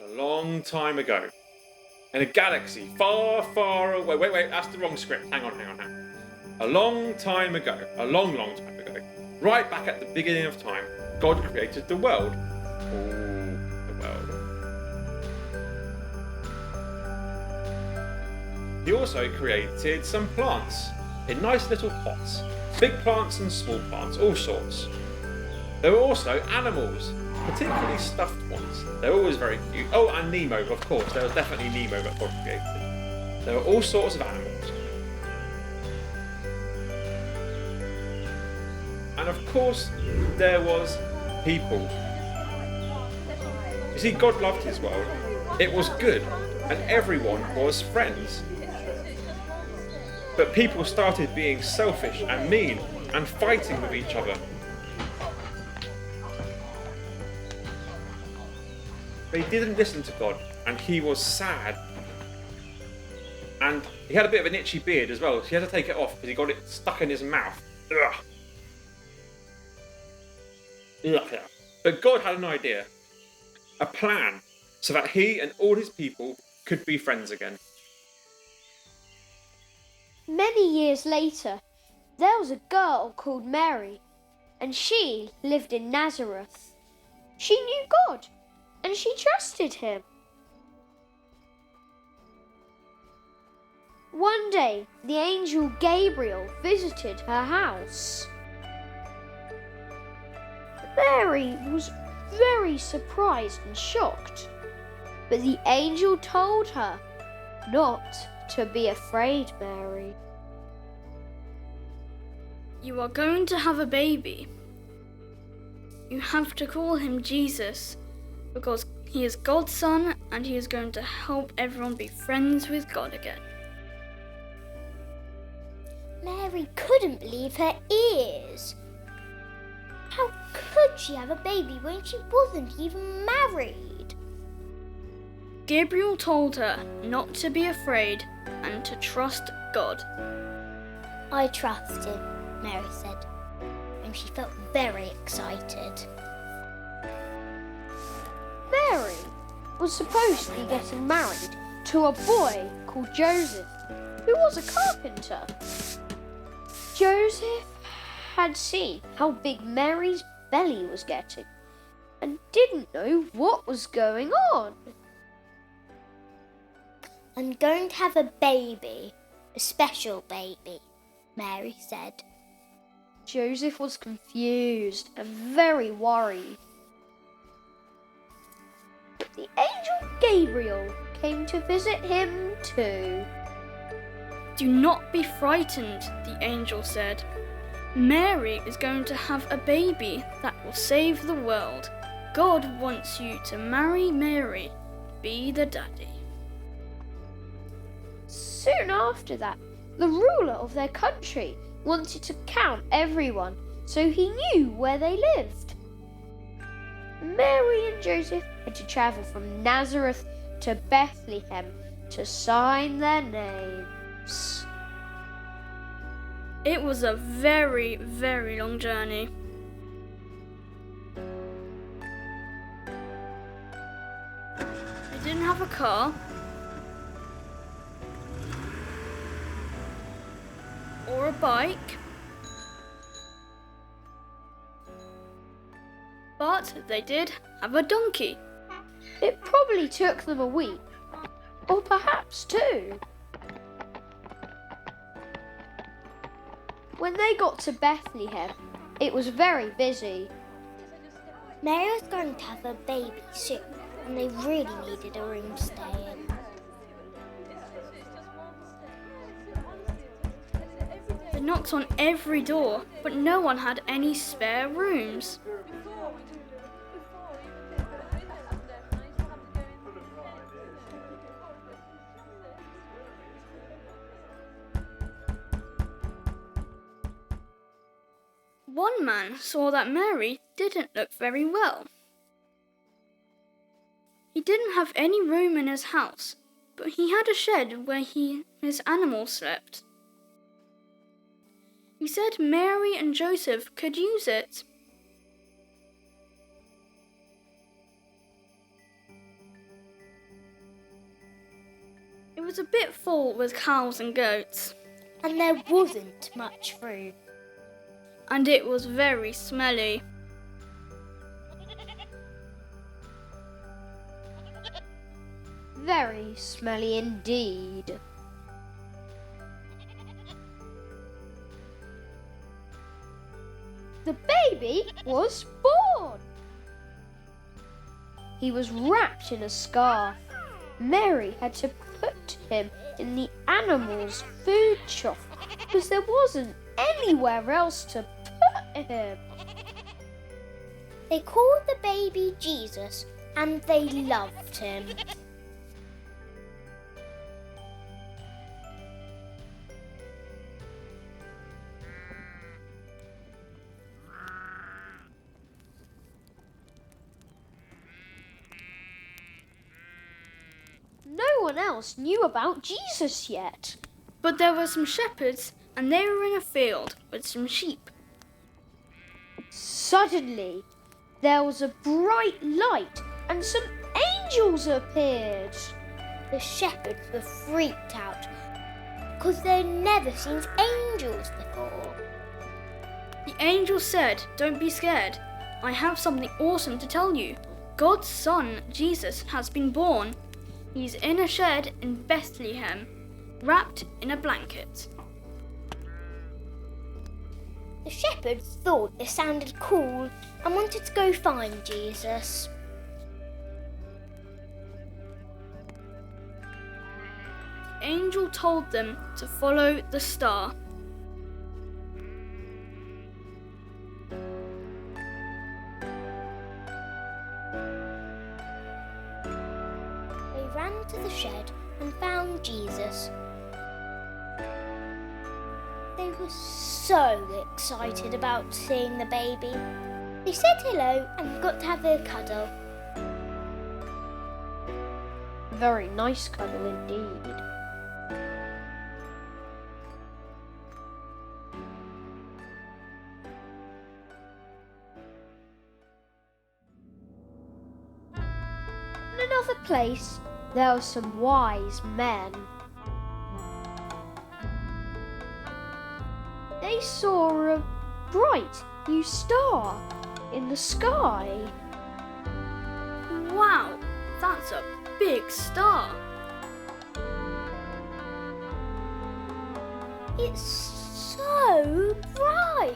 A long time ago, in a galaxy far, far away. Wait, that's the wrong script. Hang on. A long time ago, long time ago, right back at the beginning of time, God created the world. The world. He also created some plants in nice little pots. Big plants and small plants, all sorts. There were also animals, particularly stuffed ones. They were always very cute. Oh, and Nemo, of course. There was definitely Nemo that God created. There were all sorts of animals. And of course, there was people. You see, God loved his world. It was good, and everyone was friends. But people started being selfish and mean and fighting with each other. They didn't listen to God, and he was sad. And he had a bit of an itchy beard as well, so he had to take it off because he got it stuck in his mouth. Ugh. But God had an idea, a plan, so that he and all his people could be friends again. Many years later, there was a girl called Mary, and she lived in Nazareth. She knew God, and she trusted him. One day, the angel Gabriel visited her house. Mary was very surprised and shocked, but the angel told her not to be afraid, Mary. You are going to have a baby. You have to call him Jesus, because he is God's son and he is going to help everyone be friends with God again. Mary couldn't believe her ears. How could she have a baby when she wasn't even married? Gabriel told her not to be afraid and to trust God. I trust him, Mary said, and she felt very excited. Mary was supposed to be getting married to a boy called Joseph, who was a carpenter. Joseph had seen how big Mary's belly was getting and didn't know what was going on. I'm going to have a baby, a special baby, Mary said. Joseph was confused and very worried. But the angel Gabriel came to visit him too. Do not be frightened, the angel said. Mary is going to have a baby that will save the world. God wants you to marry Mary, be the daddy. Soon after that, the ruler of their country wanted to count everyone, so he knew where they lived. Mary and Joseph had to travel from Nazareth to Bethlehem to sign their names. It was a very, very long journey. They didn't have a car or a bike, but they did have a donkey. It probably took them a week, or perhaps two. When they got to Bethlehem, it was very busy. Mary was going to have a baby soon, and they really needed a room to stay in. They knocked on every door, but no one had any spare rooms. One man saw that Mary didn't look very well. He didn't have any room in his house, but he had a shed where his animals slept. He said Mary and Joseph could use it. It was a bit full with cows and goats. And there wasn't much food. And it was very smelly. Very smelly indeed. The baby was born. He was wrapped in a scarf. Mary had to put him in the animals' food trough because there wasn't anywhere else to put him. They called the baby Jesus and they loved him. No one else knew about Jesus yet. But there were some shepherds and they were in a field with some sheep. Suddenly, there was a bright light and some angels appeared. The shepherds were freaked out because they'd never seen angels before. The angel said, "Don't be scared. I have something awesome to tell you. God's son, Jesus, has been born. He's in a shed in Bethlehem, wrapped in a blanket." The shepherds thought this sounded cool and wanted to go find Jesus. The angel told them to follow the star. They ran to the shed and found Jesus. They were so excited about seeing the baby. They said hello and got to have a cuddle. Very nice cuddle indeed. In another place, there were some wise men. They saw a bright new star in the sky. Wow, that's a big star. It's so bright.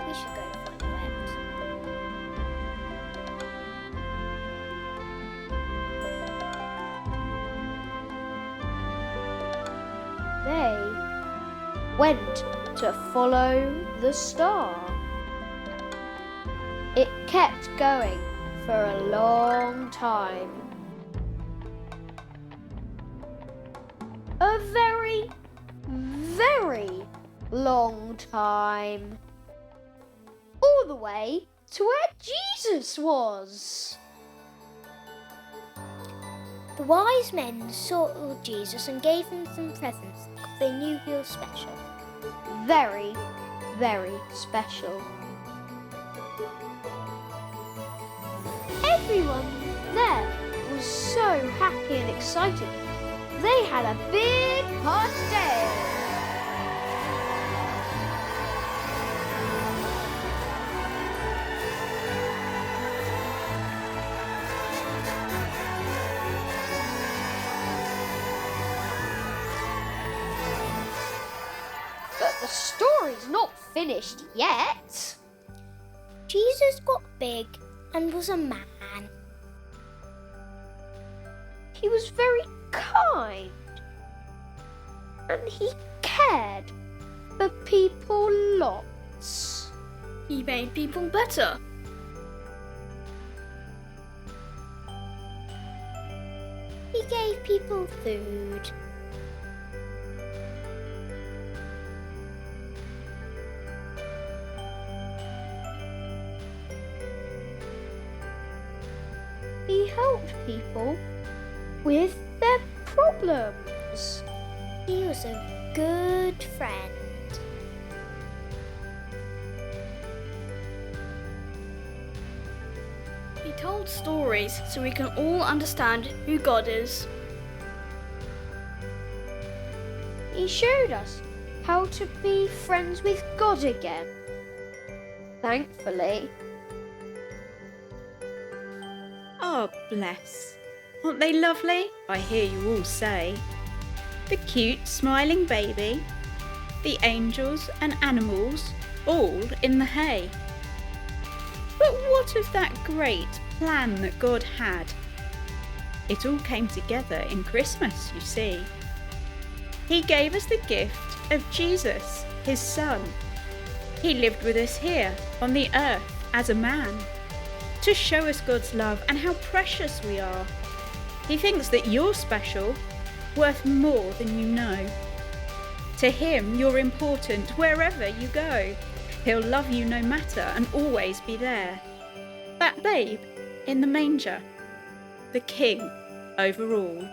We should go follow it. They went to follow the star. It kept going for a long time. A very, very long time. All the way to where Jesus was. The wise men saw Jesus and gave him some presents because they knew he was special. Very, very special. Everyone there was so happy and excited. They had a big party. But the story's not finished yet. Jesus got big and was a man. He was very kind. And he cared for people lots. He made people better. He gave people food. He helped people with their problems. He was a good friend. He told stories so we can all understand who God is. He showed us how to be friends with God again. Thankfully. Oh, bless. Aren't they lovely? I hear you all say. The cute, smiling baby, the angels and animals, all in the hay. But what of that great plan that God had? It all came together in Christmas, you see. He gave us the gift of Jesus, his Son. He lived with us here on the earth as a man, to show us God's love and how precious we are. He thinks that you're special, worth more than you know. To him, you're important wherever you go. He'll love you no matter and always be there. That babe in the manger, the king over all.